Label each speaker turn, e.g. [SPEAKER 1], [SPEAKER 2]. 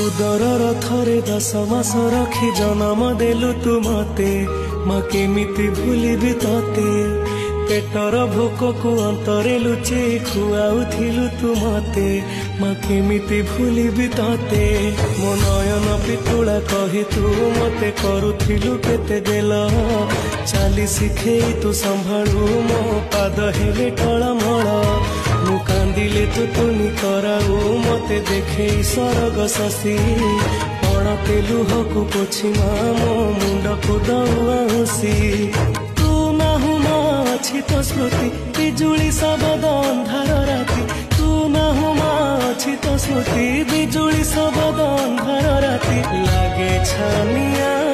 [SPEAKER 1] उदरर थरे 10 मास रखी जन्म देलु तू मते माँ केमिति भूलिबि तते पेटर भोक को अंतरे लुचे खुआउथिलु तू मते माँ केमिति भूलिबि तते मो नयन पितुला कही तू मते करुथिलु केते गेल चाली शिखेई तू संभाळु मो पाद हेले टळमळ मु कांदिले तू तुनी कराऊ मते देखे सरग शशि पड़ते लुहकु पोछि मो मुंड को दउसी तू नाहु माछि तो स्मृति बिजुली सबद अंधार राति तू नाहु माछि तो स्मृति बिजुली सबद अंधार राति लागे छानिया